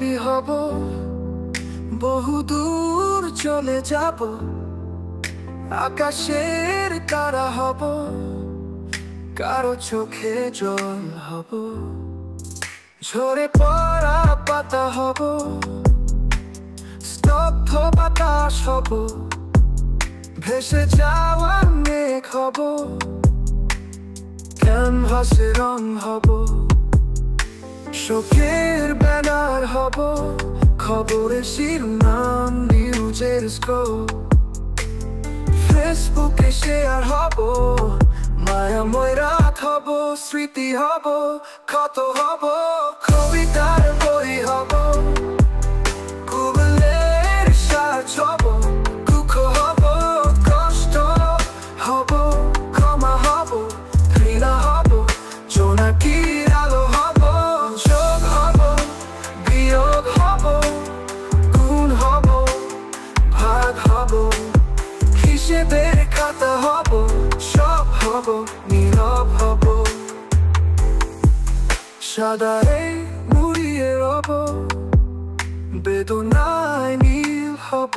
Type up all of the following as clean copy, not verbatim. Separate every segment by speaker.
Speaker 1: ছবি হব, বহুদূর চলে যাব, আকাশের তারা হব, কারো চোখে জল হব, ঝরে পড়া পাতা হব, স্তব্ধ বাতাস হব, ভেসে যাওয়া মেঘ হব, ক্যানভাসে রং হব, শোকের ব্যানার হব, খবরের শিরোনাম নিউজের স্ক্রোল, ফেসবুকে শেয়ার হব, মায়াময় রাত হব, স্মৃতি হব, ক্ষত হব, কবিতার বই হব, গুগলের সার্চ হব, দুঃখ হব, কষ্ট হব, ক্ষমা হব, ঘৃণা হব, জোনাকির আলো হব, যোগ হব, বিয়োগ হব, গুণ হব, ভাগ হব, হিসেবের খাতা হব, সব হব, নীরব হব, সাদায় মুড়িয়ে রব, বেদনায় নীল হব,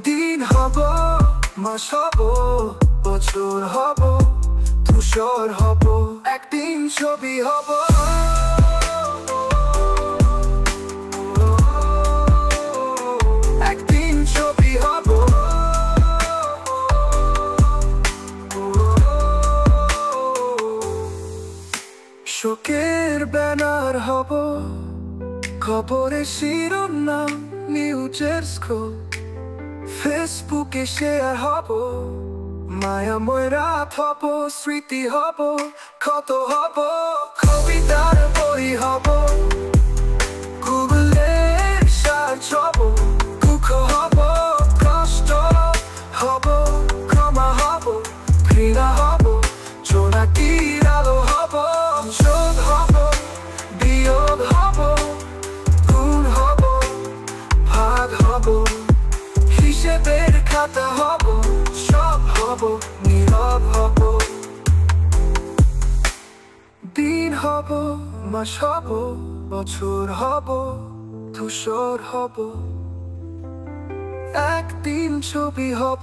Speaker 1: দিন হব, মাস হব, বছর হব, ধূসর হব, একদিন ছবি হব, একদিন ছবি হব, শোকের ব্যানার হব, খবরের শিরোনাম নিউজের স্ক্রোল, ফেসবুকে শেয়ার হব, মায়াময় রাত হব, স্মৃতি হব, ক্ষত হব, কবিতার বই হব, গুগলের সার্চ হব, দুঃখ হব, কষ্ট হব, ক্ষমা হব, ঘৃণা হব, জোনাকির আলো হব, যোগ হব, বিয়োগ হব, গুণ হব, ভাগ হব, হিসেবের খাতা হব, সব হব, নীরব হব, দিন হব, মাস হব, বছর হব, ধূসর হব, একদিন ছবি হব।